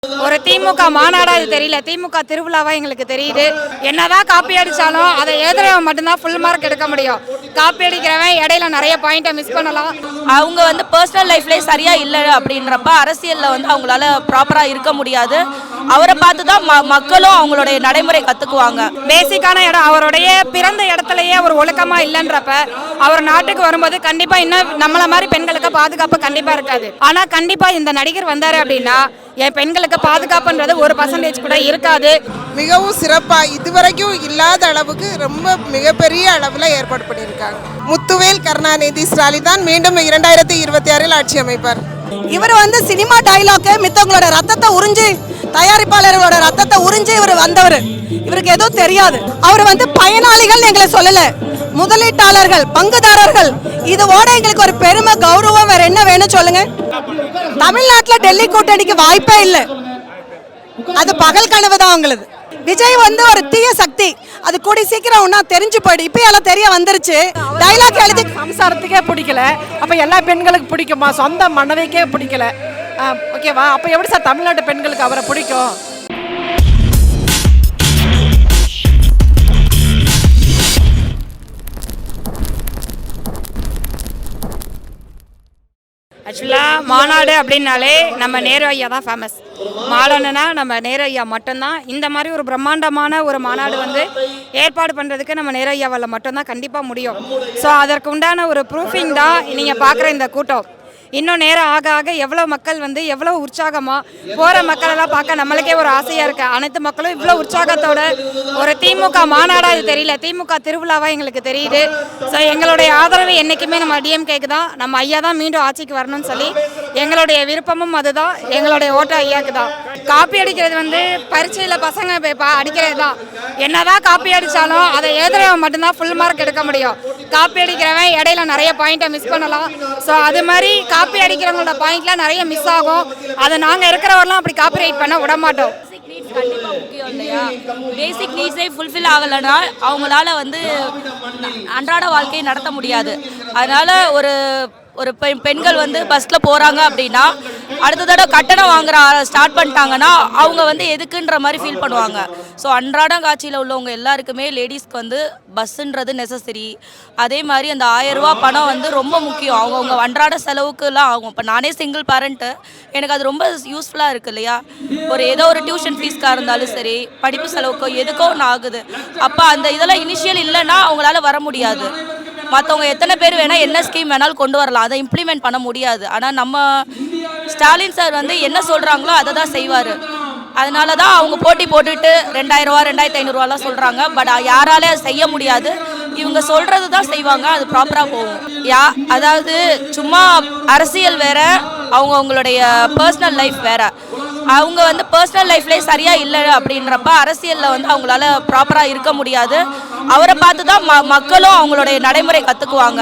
ஒரு திமுக மாநாடா இது தெரியல, திமுக திருவிழாவா எங்களுக்கு தெரியுது. என்னதான் காப்பி அடிச்சாலும் அதை எழுதுறவன் மட்டும்தான் ஃபுல் மார்க் எடுக்க முடியும். காப்பி அடிக்கிறவன் இடையில நிறைய பாயிண்ட்டை மிஸ் பண்ணலாம். அவங்க வந்து பர்சனல் லைஃப்லேயே சரியா இல்லை அப்படின்றப்ப அரசியலில் வந்து அவங்களால ப்ராப்பராக இருக்க முடியாது. அவரை பார்த்து தான் மக்களும் அவங்களுடைய நடைமுறை கற்றுக்குவாங்க. பேசிக்கான இடம் அவருடைய பிறந்த இடத்துலயே அவர் ஒழுக்கமா இல்லைன்றப்ப அவர் நாட்டுக்கு வரும்போது கண்டிப்பா இன்னும் நம்மள மாதிரி பெண்களுக்கு பாதுகாப்பு கண்டிப்பா இருக்காது. ஆனா கண்டிப்பா இந்த நடிகர் வந்தாரு அப்படின்னா என் பெண்களுக்கு பாதுகாப்புன்றது 1% கூட இருக்காது. மிகவும் சிறப்பாக இதுவரைக்கும் இல்லாத அளவுக்கு ரொம்ப மிகப்பெரிய அளவில் ஏற்பாடு பண்ணியிருக்காங்க. முத்துவேல் கருணாநிதி ஸ்டாலின் தான் மீண்டும் 2026 ஆட்சி அமைப்பார். இவர் வந்து சினிமா டைலாக்கு மித்தவங்களோட ரத்தத்தை உறிஞ்சி தயாரிப்பாளர்களோட ரத்தத்தை உறிஞ்சி இவர் வந்தவர். இவருக்கு எதுவும் தெரியாது. அவர் வந்து பயனாளிகள் எங்களை சொல்லல, முதலீட்டாளர்கள், பங்குதாரர்கள். இதோட எங்களுக்கு ஒரு பெருமை கௌரவம் வேற என்ன வேணும் சொல்லுங்க. தமிழ்நாட்டில் டெல்லி கூட்டணிக்கு வாய்ப்பே இல்லை. அது பகல் கனவு தான் அவங்களது. விஜய் வந்து ஒரு தீய சக்தி, அது கூடி சீக்கிரம் ஒன்னா தெரிஞ்சு போயிடு. இப்போ எல்லாம் தெரிய வந்துருச்சு. டைலாக் எழுதி சம்சாரத்துக்கே பிடிக்கல, அப்போ எல்லா பெண்களுக்கு பிடிக்குமா? சொந்த மனைவிக்கே பிடிக்கல, ஓகேவா? அப்போ எப்படி சார் தமிழ்நாட்டு பெண்களுக்கு அவரை பிடிக்கும்? ஆக்சுவலாக மாநாடு அப்படின்னாலே நம்ம நேரு ஐயா தான் ஃபேமஸ். மாநாடுனா நம்ம நேரு ஐயா மட்டும்தான். இந்த மாதிரி ஒரு பிரம்மாண்டமான ஒரு மாநாடு வந்து ஏற்பாடு பண்ணுறதுக்கு நம்ம நேரு ஐயாவால் மட்டும்தான் கண்டிப்பாக முடியும். ஸோ அதற்கு உண்டான ஒரு ப்ரூஃபிங் தான் நீங்கள் பார்க்குற இந்த கூட்டம். இன்னும் நேரம் ஆக ஆக எவ்வளோ மக்கள் வந்து எவ்வளோ உற்சாகமாக போகிற மக்களெல்லாம் பார்க்க நம்மளுக்கே ஒரு ஆசையாக இருக்குது. அனைத்து மக்களும் இவ்வளோ உற்சாகத்தோட ஒரு திமுக மாநாடாக இது தெரியல, திமுக திருவிழாவா எங்களுக்கு தெரியுது. ஸோ எங்களுடைய ஆதரவு என்றைக்குமே நம்ம டிஎம்கேக்கு தான். நம்ம ஐயா தான் மீண்டும் ஆட்சிக்கு வரணும்னு சொல்லி எங்களுடைய விருப்பமும் அதுதான். எங்களுடைய ஓட்டு ஐயாவுக்கு தான். காப்பி அடிக்கிறது வந்து பரீட்சையில் பசங்க அடிக்கிறது தான். என்னதான் காப்பி அடித்தாலும் அதை எழுதுறவன் மட்டும்தான் ஃபுல் மார்க் எடுக்க முடியும். காப்பி அடிக்கிறவன் இடையில நிறைய பாயிண்ட்டை மிஸ் பண்ணலாம். ஸோ அது மாதிரி காப்பி அடிக்கிறவங்களோட பாயிண்ட்லாம் நிறைய மிஸ் ஆகும். அதை நாங்கள் இருக்கிறவரெலாம் அப்படி காப்பி ரைட் பண்ண விட மாட்டோம். கண்டிப்பாக முக்கியம் இல்லையா? பேசிக் நீட்ஸே ஃபுல்ஃபில் ஆகலைன்னா அவங்களால வந்து அன்றாட வாழ்க்கையை நடத்த முடியாது. அதனால் ஒரு பெண்கள் வந்து பஸ்ஸில் போகிறாங்க அப்படின்னா அடுத்த தடவை கட்டணம் வாங்குற ஸ்டார்ட் பண்ணிட்டாங்கன்னா அவங்க வந்து எதுக்குன்ற மாதிரி ஃபீல் பண்ணுவாங்க. ஸோ அன்றாட காட்சியில் உள்ளவங்க எல்லாருக்குமே லேடிஸ்க்கு வந்து பஸ்ஸுன்றது நெசசரி. அதே மாதிரி அந்த 1000 ரூபா பணம் வந்து ரொம்ப முக்கியம். அவங்கவுங்க அன்றாட செலவுக்குலாம் ஆகும். இப்போ நானே சிங்கிள் பேரண்ட்டு, எனக்கு அது ரொம்ப யூஸ்ஃபுல்லாக இருக்குது இல்லையா? ஏதோ ஒரு டியூஷன் ஃபீஸ்க்காக இருந்தாலும் சரி, படிப்பு செலவுக்கோ எதுக்கோ ஒன்று ஆகுது. அப்போ அந்த இதெல்லாம் இனிஷியல் இல்லைன்னா அவங்களால வர முடியாது. மற்றவங்க எத்தனை பேர் வேணால் என்ன ஸ்கீம் வேணாலும் கொண்டு வரலாம், அதை இம்ப்ளிமெண்ட் பண்ண முடியாது. ஆனால் நம்ம ஸ்டாலின் சார் வந்து என்ன சொல்கிறாங்களோ அதை தான் செய்வார். அதனால தான் அவங்க போட்டி போட்டுட்டு 2000 ரூபா 2500 சொல்கிறாங்க. பட் யாரால செய்ய முடியாது. இவங்க சொல்கிறது தான் செய்வாங்க, அது ப்ராப்பராக போகும். அதாவது சும்மா அரசியல் வேற, அவங்களுடைய பர்சனல் லைஃப் வேற. அவங்க வந்து பர்சனல் லைஃப்லேயே சரியாக இல்லை அப்படின்றப்ப அரசியலில் வந்து அவங்களால ப்ராப்பராக இருக்க முடியாது. அவரை பார்த்து தான் மக்களும் அவங்களுடைய நடைமுறை கற்றுக்குவாங்க.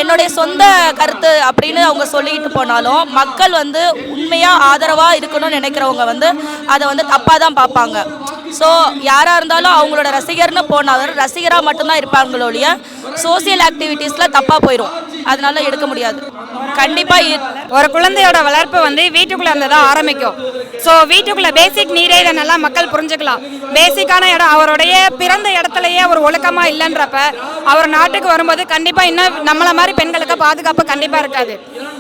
என்னுடைய சொந்த கருத்து அப்படின்னு அவங்க சொல்லிக்கிட்டு போனாலும் மக்கள் வந்து உண்மையாக ஆதரவாக இருக்கணும்னு நினைக்கிறவங்க வந்து அதை வந்து தப்பாக தான் பார்ப்பாங்க. ஸோ யாராக இருந்தாலும் அவங்களோட ரசிகர்னு போனாலும் ரசிகராக மட்டும்தான் இருப்பாங்களோடைய சோசியல் ஆக்டிவிட்டீஸில் தப்பாக போயிடும். அதனால எடுக்க முடியாது. கண்டிப்பாக ஒரு குழந்தையோட வளர்ப்பு வந்து வீட்டுக்குள்ளே இருந்து தான் ஆரம்பிக்கும். ஸோ வீட்டுக்குள்ளே பேசிக் நீரே இதை நல்லா மக்கள் புரிஞ்சுக்கலாம். பேசிக்கான இடம் அவருடைய பிறந்த இடத்துலையே அவர் ஒழுக்கமாக இல்லைன்றப்ப அவர் நாட்டுக்கு வரும்போது கண்டிப்பாக இன்னும் நம்மள மாதிரி பெண்களுக்கு பாதுகாப்பு கண்டிப்பாக இருக்காது.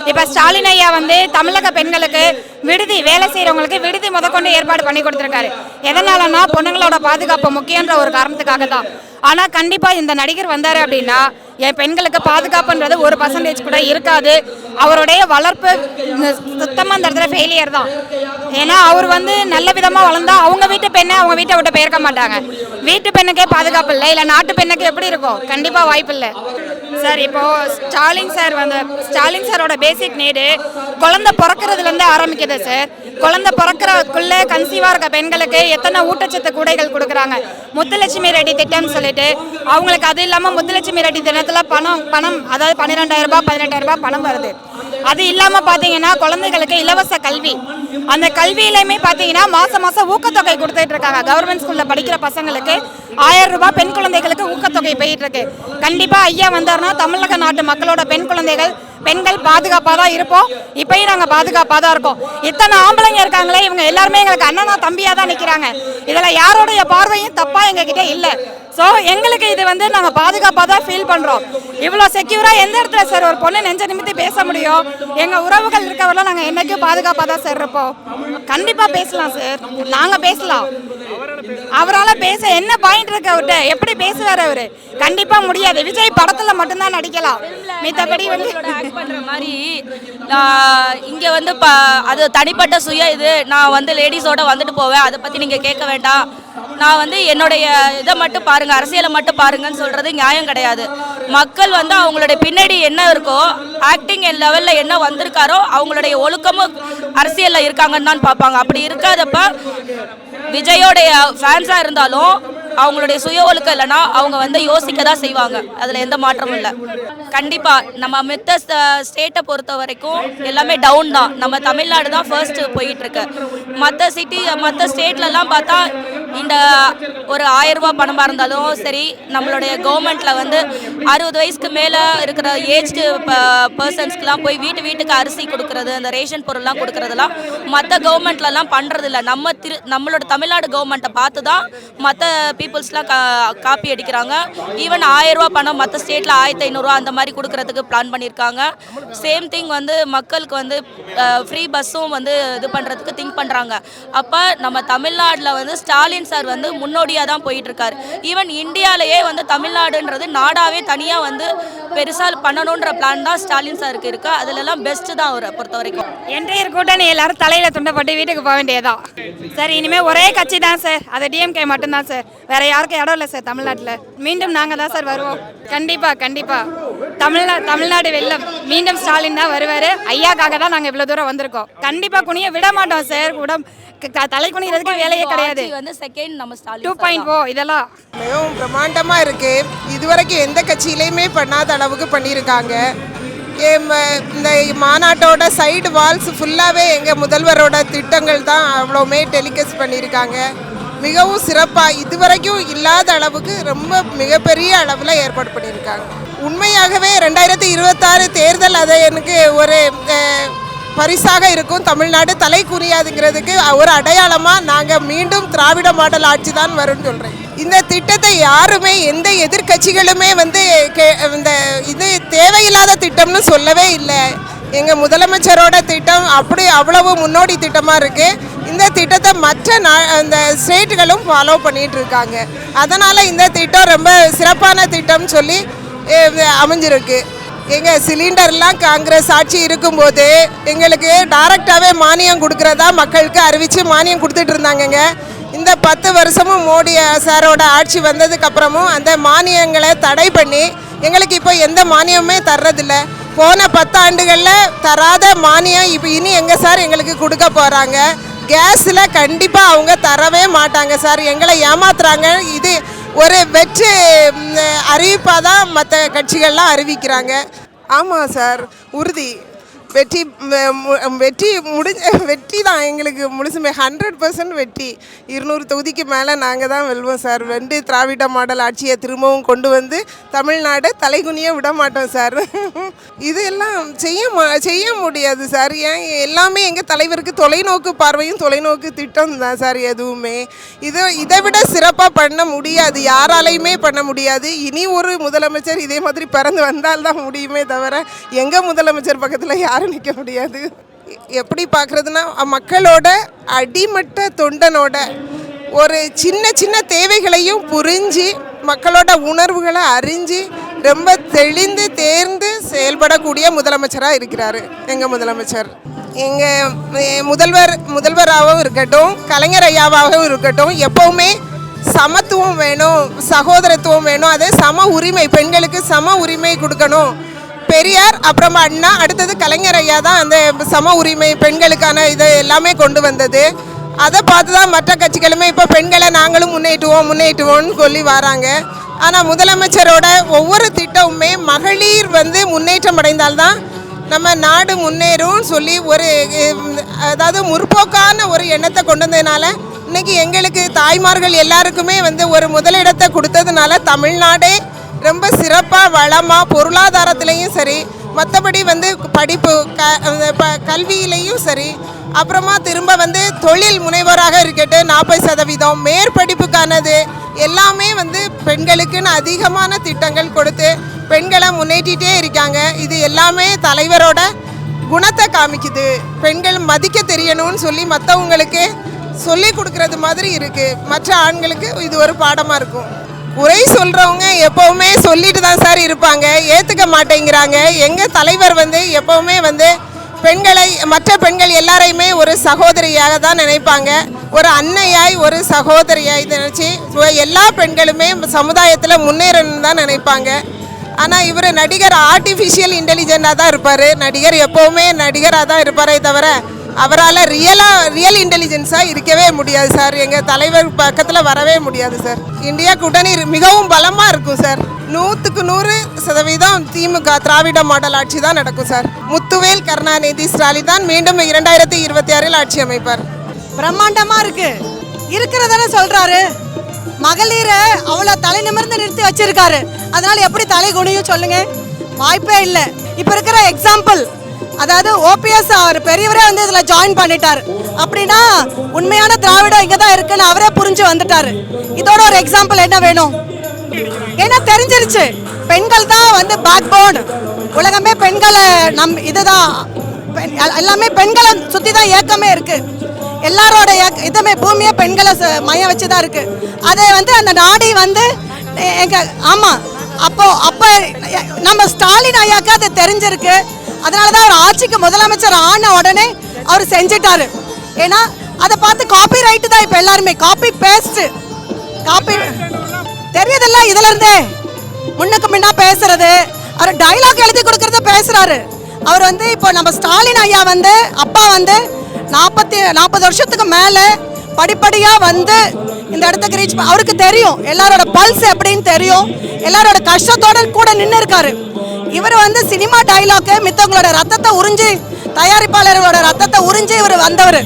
இப்போ ஸ்டாலின் ஐயா வந்து தமிழக பெண்களுக்கு விடுதி, வேலை செய்கிறவங்களுக்கு விடுதி முதற்கொண்டு ஏற்பாடு பண்ணி கொடுத்துருக்காரு. எதனாலன்னா பொண்ணுங்களோட பாதுகாப்பு முக்கியன்ற ஒரு காரணத்துக்காக தான். ஆனால் கண்டிப்பாக இந்த நடிகர் வந்தார் அப்படின்னா என் பெண்களுக்கு பாதுகாப்புன்றது 1% கூட இருக்காது. அவருடைய வளர்ப்பு சுத்தமாக அந்த இடத்துல ஃபெயிலியர் தான். ஏன்னா அவர் வந்து நல்ல விதமாக வளர்ந்தா அவங்க வீட்டு பெண்ணை அவங்க வீட்டை விட்டு போயிருக்க மாட்டாங்க. வீட்டு பெண்ணுக்கே பாதுகாப்பு இல்லை, இல்லை நாட்டு பெண்ணுக்கு எப்படி இருக்கும்? கண்டிப்பாக வாய்ப்பு இல்லை சார். இப்போது ஸ்டாலின் சாரோட பேசிக் நீடு குழந்தை பிறக்கிறதுலேருந்து ஆரம்பிக்குது சார். குழந்தை பிறக்கிறக்குள்ளே கன்சீவாக இருக்க பெண்களுக்கு எத்தனை ஊட்டச்சத்து கூடைகள் கொடுக்குறாங்க. முத்துலட்சுமி ரெட்டி திட்டம்னு சொல்லிட்டு அவங்களுக்கு, அது இல்லாமல் முத்துலட்சுமி ரெட்டி தினத்தில் பணம் அதாவது 12,000 ரூபாய் 18,000 ரூபாய் பணம் வருது. அது இல்லாமல் பார்த்தீங்கன்னா குழந்தைகளுக்கு இலவச கல்வி. அந்த கல்வியிலையுமே பார்த்தீங்கன்னா மாதம் ஊக்கத்தொகை கொடுத்துட்டு இருக்காங்க. கவர்மெண்ட் ஸ்கூலில் படிக்கிற பசங்களுக்கு 1000 ரூபாய் பெண் குழந்தைகளுக்கு ஊக்கத்தொகை போயிட்டு இருக்கு. கண்டிப்பாக ஐயா வந்தாருன்னா தமிழக நாட்டு மக்களோட பெண் குழந்தைகள் பெண்கள் பாதுகாப்பாக தான் இருப்போம். இப்பயும் நாங்கள் பாதுகாப்பாக தான் இருக்கோம். இத்தனை ஆம்பளைங்க இருக்காங்களே, இவங்க எல்லாருமே எங்களுக்கு அண்ணனா தம்பியாக தான் நிற்கிறாங்க. இதில் யாரோடைய பார்வையும் தப்பாக எங்ககிட்ட இல்லை. ஸோ எங்களுக்கு இது வந்து நாங்கள் பாதுகாப்பாக தான் ஃபீல் பண்ணுறோம். இவ்வளோ செக்யூராக எந்த இடத்துல சார் ஒரு பொண்ணு நெஞ்ச நிமித்தி பேச முடியும்? எங்கள் உறவுகள் இருக்கவரெல்லாம் நாங்கள் என்றைக்கும் பாதுகாப்பாக தான் சார் இருப்போம். கண்டிப்பாக பேசலாம் சார், நாங்கள் பேசலாம். அவரால் பேச என்ன பாயிண்ட் இருக்கு அவர்கிட்ட? எப்படி பேசுவார் அவர்? கண்டிப்பாக முடியாது. விஜய் படத்தில் மட்டும்தான் நடிக்கலாம், மித்தபடி வந்து ஆக்ட் பண்ற மாதிரி இங்க வந்து அது தனிப்பட்ட சுய இது. நான் வந்து லேடிஸோட வந்துட்டு போவேன், அதை பத்தி நீங்க கேட்க வேண்டாம். நான் வந்து என்னுடைய இதை மட்டும் பாருங்க, அரசியலை மட்டும் பாருங்கன்னு சொல்றது நியாயம் கிடையாது. மக்கள் வந்து அவங்களுடைய பின்னாடி என்ன இருக்கோ, ஆக்டிங் லெவல்ல என்ன வந்திருக்காரோ, அவங்களுடைய ஒழுக்கமும் அரசியல்ல இருக்காங்கன்னு தான் பார்ப்பாங்க. அப்படி இருக்காதப்ப விஜயோடைய ஃபேன்ஸா இருந்தாலும் அவங்களுடைய சுய ஒழுக்கம் இல்லைன்னா அவங்க வந்து யோசிக்க தான் செய்வாங்க. அதில் எந்த மாற்றமும் இல்லை. கண்டிப்பாக நம்ம மித்த ஸ்டேட்டை பொறுத்த வரைக்கும் எல்லாமே டவுன் தான். நம்ம தமிழ்நாடு தான் ஃபர்ஸ்ட் போயிட்டு இருக்கு. மற்ற ஸ்டேட்லலாம் பார்த்தா இந்த ஒரு 1000 ரூபாய் பணமாக இருந்தாலும் சரி, நம்மளுடைய கவர்மெண்ட்டில் வந்து 60 வயசுக்கு மேலே இருக்கிற ஏஜ்டு பர்சன்ஸ்க்குலாம் போய் வீட்டுக்கு அரிசி கொடுக்கறது, அந்த ரேஷன் பொருள்லாம் கொடுக்கறதெல்லாம் மற்ற கவர்மெண்ட்லலாம் பண்ணுறதில்ல. நம்மளோட தமிழ்நாடு கவர்மெண்ட்டை பார்த்து தான் மற்ற பீப்புள்ஸ்லாம் காப்பி அடிக்கிறாங்க. ஈவன் 1000 ரூபா பணம் மற்ற ஸ்டேட்டில் 1500 ரூபா அந்த மாதிரி கொடுக்கறதுக்கு பிளான் பண்ணியிருக்காங்க. சேம் திங் வந்து மக்களுக்கு வந்து ஃப்ரீ பஸ்ஸும் வந்து இது பண்ணுறதுக்கு திங்க் பண்ணுறாங்க. அப்போ நம்ம தமிழ்நாட்டில் வந்து ஸ்டாலின் சார் வந்து முன்னோடியாக தான் போயிட்டு இருக்காரு. ஈவன் இந்தியாவிலேயே வந்து தமிழ்நாடுன்றது நாடாவே தனியாக வந்து பெருசாக பண்ணணுன்ற பிளான் தான் ஸ்டாலின் சாருக்கு இருக்கு. அதுலலாம் பெஸ்ட்டு தான் அவரை பொறுத்த வரைக்கும். என்டையர் கூட்டணி எல்லாரும் தலையில் துண்டப்பட்டு வீட்டுக்கு போக வேண்டியதான் சார். இனிமேல் ஒரே கட்சி தான் சார், அது டிஎம்கே மட்டும்தான் சார். வேற யாருக்கும் இடம் இல்லை சார் தமிழ்நாட்டில். மீண்டும் நாங்கள் தான் சார் வருவோம். கண்டிப்பாக தமிழ்நாடு வெல்லம். மீண்டும் ஸ்டாலின் தான் வருவார். ஐயாக்காக தான் நாங்கள் இவ்வளோ தூரம் வந்திருக்கோம். கண்டிப்பாக குனிய விட மாட்டோம் சார். தலை குனிகிறதுக்கு வேலையே கிடையாது. வந்து செகண்ட் நம்ம ஸ்டாலின் 2.0 இதெல்லாம் மிகவும் பிரம்மாண்டமாக இருக்குது. இதுவரைக்கும் எந்த கட்சியிலையுமே பண்ணாத அளவுக்கு பண்ணியிருக்காங்க. இந்த மாநாட்டோட சைடு வால்ஸ் ஃபுல்லாகவே எங்கள் முதல்வரோட திட்டங்கள் தான் அவ்வளோமே டெலிகாஸ்ட் பண்ணியிருக்காங்க. மிகவும் சிறப்பாக இதுவரைக்கும் இல்லாத அளவுக்கு ரொம்ப மிகப்பெரிய அளவில் ஏற்பாடு பண்ணியிருக்காங்க. உண்மையாகவே 2026 தேர்தல் அதை எனக்கு ஒரு பரிசாக இருக்கும். தமிழ்நாடு தலை குறியாதுங்கிறதுக்கு ஒரு அடையாளமாக நாங்கள் மீண்டும் திராவிட மாடல் ஆட்சி தான் வரும்னு சொல்கிறேன். இந்த திட்டத்தை யாருமே எந்த எதிர்கட்சிகளுமே வந்து இந்த இது தேவையில்லாத திட்டம்னு சொல்லவே இல்லை. எங்கள் முதலமைச்சரோட திட்டம் அவ்வளவு முன்னோடி திட்டமாக இருக்குது. இந்த திட்டத்தை மற்ற இந்த ஸ்டேட்டுகளும் ஃபாலோ பண்ணிகிட்டு இருக்காங்க. அதனால் இந்த திட்டம் ரொம்ப சிறப்பான திட்டம்னு சொல்லி அமைஞ்சிருக்கு. எங்கள் சிலிண்டர்லாம் காங்கிரஸ் ஆட்சி இருக்கும்போது எங்களுக்கு டைரெக்டாகவே மானியம் கொடுக்குறதா மக்களுக்கு அறிவித்து மானியம் கொடுத்துட்டு இருந்தாங்கங்க. இந்த 10 வருஷமும் மோடி சாரோட ஆட்சி வந்ததுக்கப்புறமும் அந்த மானியங்களை தடை பண்ணி எங்களுக்கு இப்போ எந்த மானியமுமே தர்றதில்ல. போன 10 ஆண்டுகளில் தராத மானியம் இப்போ இனி எங்கே சார் எங்களுக்கு கொடுக்க போகிறாங்க? கேஸில் கண்டிப்பாக அவங்க தரவே மாட்டாங்க சார். எங்களை ஏமாத்துறாங்க. இது ஒரு வெற்றி அறிவிப்பாக தான் மற்ற கட்சிகள்லாம் அறிவிக்கிறாங்க. ஆமாம் சார், உறுதி வெற்றி தான் எங்களுக்கு முழுசுமே 100% வெற்றி. 200 தொகுதிக்கு மேலே நாங்கள் தான் வெல்வோம் சார். 2 திராவிட மாடல் ஆட்சியை திரும்பவும் கொண்டு வந்து தமிழ்நாடு தலைகுனிய விட மாட்டோம் சார். இதெல்லாம் செய்ய முடியாது சார். ஏன் எல்லாமே எங்கள் தலைவருக்கு தொலைநோக்கு பார்வையும் தொலைநோக்கு திட்டம் தான் சார். எதுவுமே இதை விட சிறப்பாக பண்ண முடியாது, யாராலையுமே பண்ண முடியாது. இனி ஒரு முதலமைச்சர் இதே மாதிரி பிறந்து வந்தால்தான் முடியுமே தவிர எங்கள் முதலமைச்சர் பக்கத்தில் யாரும் நிற்க முடியாது. எப்படி பார்க்குறதுனா, மக்களோட அடிமட்ட தொண்டனோட ஒரு சின்ன தேவைகளையும் புரிஞ்சு மக்களோட உணர்வுகளை அறிஞ்சு ரொம்ப தெளிந்து தேர்ந்து செயல்படக்கூடிய முதலமைச்சராக இருக்கிறார் எங்கள் முதலமைச்சர். எங்கள் முதல்வராகவும் இருக்கட்டும், கலைஞர் ஐயாவாகவும் இருக்கட்டும், எப்போவுமே சமத்துவம் வேணும், சகோதரத்துவம் வேணும், அதே சம உரிமை, பெண்களுக்கு சம உரிமை கொடுக்கணும். பெரியார், அப்புறமா அண்ணா, அடுத்தது கலைஞர் ஐயா தான் அந்த சம உரிமை பெண்களுக்கான இதை எல்லாமே கொண்டு வந்தது. அதை பார்த்து தான் மற்ற கட்சிகளுமே இப்போ பெண்களை நாங்களும் முன்னேற்றுவோம்னு சொல்லி வராங்க. ஆனால் முதலமைச்சரோட ஒவ்வொரு திட்டமுமே மகளிர் வந்து முன்னேற்றம் அடைந்தால்தான் நம்ம நாடு முன்னேறும் சொல்லி அதாவது முற்போக்கான ஒரு எண்ணத்தை கொண்டு வந்ததுனால இன்னைக்கு எங்களுக்கு தாய்மார்கள் எல்லாருக்குமே வந்து ஒரு முதலிடத்தை கொடுத்ததுனால தமிழ்நாடே ரொம்ப சிறப்பாக வளமாக பொருளாதாரத்துலேயும் சரி மற்றபடி வந்து படிப்பு கல்வியிலையும் சரி, அப்புறமா திரும்ப வந்து தொழில் முனைவோராக இருக்கட்டும் 40%, மேற்படிப்புக்கானது எல்லாமே வந்து பெண்களுக்குன்னு அதிகமான திட்டங்கள் கொடுத்து பெண்களை முன்னேற்றிட்டே இருக்காங்க. இது எல்லாமே தலைவரோட குணத்தை காமிக்குது. பெண்கள் மதிக்க தெரியணும்னு சொல்லி மற்றவங்களுக்கு சொல்லி கொடுக்கறது மாதிரி இருக்குது. மற்ற ஆண்களுக்கு இது ஒரு பாடமாக இருக்கும். குறை சொல்கிறவங்க எப்போவுமே சொல்லிட்டு தான் சார் இருப்பாங்க, ஏற்றுக்க மாட்டேங்கிறாங்க. எங்கள் தலைவர் வந்து எப்போவுமே வந்து பெண்களை, மற்ற பெண்கள் எல்லாரையுமே ஒரு சகோதரியாக தான் நினைப்பாங்க. ஒரு அன்னையாய், ஒரு சகோதரியாய் நினச்சி எல்லா பெண்களுமே சமுதாயத்தில் முன்னேறணும்னு தான் நினைப்பாங்க. ஆனால் இவர் நடிகர் ஆர்டிஃபிஷியல் இன்டெலிஜென்ட்டாக தான் இருப்பார். நடிகர் எப்போவுமே நடிகராக தான் இருப்பாரே தவிர அவரால் ரியல் இன்டெலிஜென்ஸாக இருக்கவே முடியாது சார். எங்கள் தலைவர் பக்கத்தில் வரவே முடியாது சார். இந்தியா கூட்டணி மிகவும் பலமாக இருக்கும் சார். 100க்கு 100% திமுக திராவிட மாடல் ஆட்சி தான் நடக்கும் சார். முத்துவேல் கருணாநிதி ஸ்டாலின் தான் மீண்டும் 2026 ஆட்சி அமைப்பார். பிரம்மாண்டமாக இருக்கிறதானே சொல்கிறாரு. மகளிரை அவ்வளோ தலை நிமிர்ந்து நிறுத்தி வச்சிருக்காரு. அதனால எப்படி தலை குனியும் சொல்லுங்க? வாய்ப்பே இல்லை. இப்போ இருக்கிற எக்ஸாம்பிள், அதாவது ஓபிஎஸ் அவர் பெரியவரே வந்து இதில் ஜாயின் பண்ணிட்டார் அப்படின்னா உண்மையான திராவிடம் இங்கே தான் இருக்குன்னு அவரே புரிஞ்சு வந்துட்டாரு. இதோட ஒரு எக்ஸாம்பிள் என்ன வேணும்? ஏன்னா தெரிஞ்சிருச்சு, பெண்கள் தான் வந்து பேக் போன். உலகமே பெண்களை இதுதான், எல்லாமே பெண்களை சுற்றி தான் இயக்கமே இருக்கு. எல்லாரோட இதுமே பூமியை பெண்களை மையம் வச்சு தான் இருக்கு. அதை வந்து அந்த நாடி வந்து ஆமாம், அப்போ நம்ம ஸ்டாலின் ஐயாக்கு அது தெரிஞ்சிருக்கு. அதனால தான் அவர் ஆட்சிக்கு முதலமைச்சர் ஆன உடனே அவர் செஞ்சிட்டாரு. ஏன்னா அதை பார்த்து காப்பி ரைட்டு தான் இப்போ எல்லாருமே காப்பி பேஸ்ட் தெரியுதில்ல. இதுல இருந்தே முன்னுக்கு முன்னா பேசுறது, அவர் டைலாக் எழுதி கொடுக்கறத பேசுறாரு. அவர் வந்து இப்போ நம்ம ஸ்டாலின் ஐயா வந்து அப்பா வந்து 40 வருஷத்துக்கு மேலே படிப்படியாக வந்து இந்த இடத்துக்கு ரீச் அவருக்கு தெரியும். எல்லாரோட பல்ஸ் எப்படின்னு தெரியும். எல்லாரோட கஷ்டத்தோட கூட நின்று இருக்காரு. இவர் வந்து சினிமா டைலாக்கு மித்தவங்களோட ரத்தத்தை உறிஞ்சி, தயாரிப்பாளர்களோட ரத்தத்தை உறிஞ்சி இவர் வந்தவர்.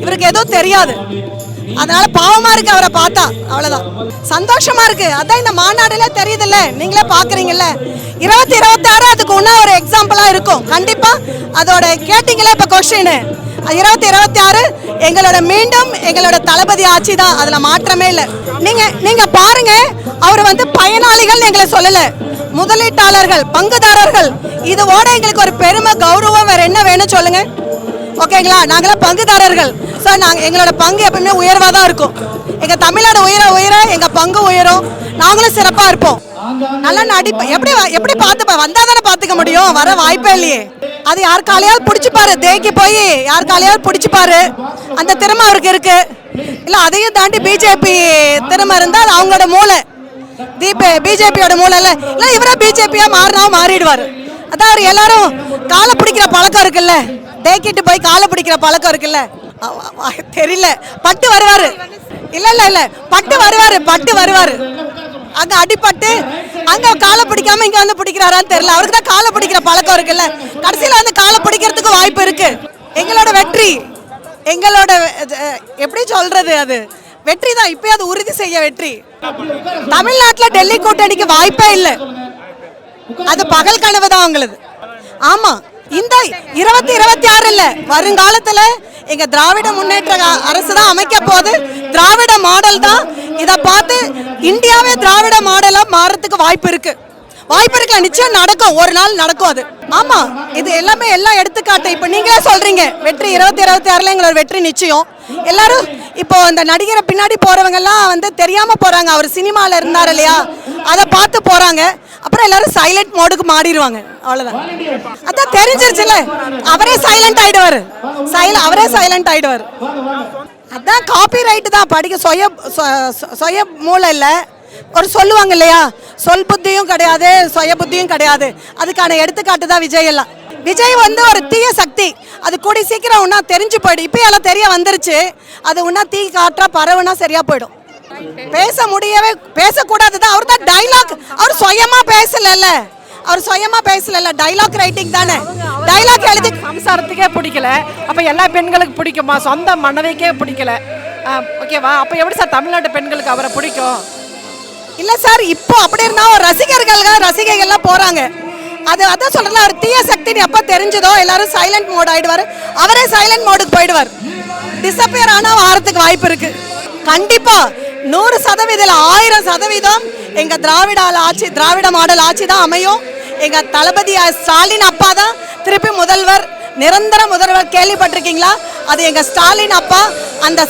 இவருக்கு எதுவும் தெரியாது. அதனால பாவமா இருக்கு அவரை பார்த்தா. அவ்வளவுதான். சந்தோஷமா இருக்கு. அதான் இந்த மாநாடுல தெரியுதுல்ல, நீங்களே பாக்குறீங்கல்ல. 2026 அதுக்கு இன்னும் ஒரு எக்ஸாம்பிளா இருக்கும். கண்டிப்பா அதோட கேட்டீங்களே இப்ப கொஸ்டின். 2026 எங்களோட மீண்டும் எங்களோட தளபதி ஆட்சி தான், அதுல மாற்றமே இல்லை. நீங்க பாருங்க, அவர் வந்து பயனாளிகள் எங்களை சொல்லல, முதலீட்டாளர்கள், பங்குதாரர்கள். இதோட எங்களுக்கு ஒரு பெருமை, கௌரவம் வேற என்ன வேணும் சொல்லுங்க? ஓகேங்களா? நாங்களாம் பங்குதாரர்கள். ஸோ எங்களோட பங்கு எப்பவுமே உயர்வாக தான் இருக்கும். எங்கள் தமிழ்நாடு உயர எங்கள் பங்கு உயரும். நாங்களும் சிறப்பாக இருப்போம். நல்லா நடிப்போம். எப்படி பார்த்துப்பா வந்தால் தானே பார்த்துக்க முடியும். வர வாய்ப்பே இல்லையே. அது யார் காலையாவது பிடிச்சிப்பாரு, தேக்கி போய் யார் காலையாவது பிடிச்சிப்பாரு. அந்த திறமை அவருக்கு இருக்கு. இல்லை அதையும் தாண்டி பிஜேபி திறமை இருந்தால் அது அவங்களோட மூளை. பிஜேபியோட மூளை இல்லை. இல்லை இவரே பிஜேபியாக மாறினாவும் மாறிடுவார். அதான் அவர் எல்லாரும் காலை பிடிக்கிற பழக்கம் இருக்குல்ல, தேக்கிட்டு போய் காலை பிடிக்கிற பழக்கம் இருக்குல்ல. தெரியல, பட்டு வருவாரு. இல்ல பட்டு வருவாரு. அங்க அடிப்பட்டு அங்க காலை பிடிக்காம இங்க வந்து பிடிக்கிறாரான்னு தெரியல. அவருக்கு தான் காலை பிடிக்கிற பழக்கம் இருக்குல்ல. கடைசியில வந்து காலை பிடிக்கிறதுக்கு வாய்ப்பு இருக்கு. எங்களோட வெற்றி, எங்களோட எப்படி சொல்றது, அது வெற்றி தான். இப்பயே அது உறுதி செய்ய வெற்றி. தமிழ்நாட்டில் டெல்லி கூட்டணிக்கு வாய்ப்பே இல்லை. அது பகல் கனவு தான் அவங்களது. ஆமா, இந்த 2026 இல்ல, வருங்காலத்துல எங்க திராவிட முன்னேற்ற அரசு தான் அமைக்க போகுது. திராவிட மாடல் தான். இதை பார்த்து இந்தியாவே திராவிட மாடலா மாறதுக்கு வாய்ப்பு இருக்கு. நிச்சயம் நடக்கும், ஒரு நாள் நடக்கும் அது. ஆமா, இது எல்லாமே எல்லாம் எடுத்துக்காட்டு. இப்ப நீங்களே சொல்றீங்க வெற்றி 2026 எங்களோட வெற்றி நிச்சயம். எல்லாரும் இப்போ இந்த நடிகரை பின்னாடி போறவங்க எல்லாம் வந்து தெரியாம போறாங்க. அவர் சினிமால இருந்தாரு இல்லையா, அதை பார்த்து போறாங்க. அப்புறம் எல்லாரும் சைலண்ட் மோடுக்கு மாறிடுவாங்க. அவ்வளவுதான். அதான் தெரிஞ்சிருச்சுல, அவரே சைலண்ட் ஆயிடுவார். அதான் காப்பி ரைட்டு தான். படிக்க சுய மூளை இல்லை. ஒரு சொல்லுவாங்க இல்லையா, சொல் புத்தியும் கிடையாது, சுய புத்தியும் கிடையாது. அதுக்கான எடுத்துக்காட்டு தான் விஜய் எல்லாம். விஜய் வந்து ஒரு தீய சக்தி. அது கூடி சீக்கிரம் ஒன்னா தெரிஞ்சு போயிடும். இப்போ எல்லாம் தெரிய வந்துருச்சு. அது ஒன்னா தீ காற்றா பரவுனா சரியா போயிடும். பேசக்கூடாது தான். அவர் தான் டைலாக். அவர் சுயமா பேசல. டைலாக் ரைட்டிங் தானே. டைலாக் எழுதி சம்சாரத்துக்கே பிடிக்கல. அப்ப எல்லா பெண்களுக்கு பிடிக்குமா? சொந்த மனைவிக்கே பிடிக்கல. ஓகேவா? அப்ப எப்படி சார் தமிழ்நாட்டு பெண்களுக்கு அவரை பிடிக்கும்? இல்ல சார், இப்போ அப்படி இருந்தா ரசிகைகள்லாம் போறாங்க. அதான் சொல்றேன், அவர் தீய சக்தின்னு எப்ப தெரிஞ்சதோ எல்லாரும் சைலண்ட் மோட் ஆயிடுவாரு. அவரே சைலண்ட் மோடுக்கு போயிடுவார். டிசப்பியர் ஆனா ஆறதுக்கு வாய்ப்பு இருக்கு. கண்டிப்பா 100% 1000% எங்க திராவிட மாடல் ஆட்சி தான் அமையும். எங்க தளபதி ஸ்டாலின் அப்பா தான் திருப்பி முதல்வர், நிரந்தர முதல்வர். கேள்விப்பட்டிருக்கீங்களா? அது எங்க ஸ்டாலின் அப்பா. அந்த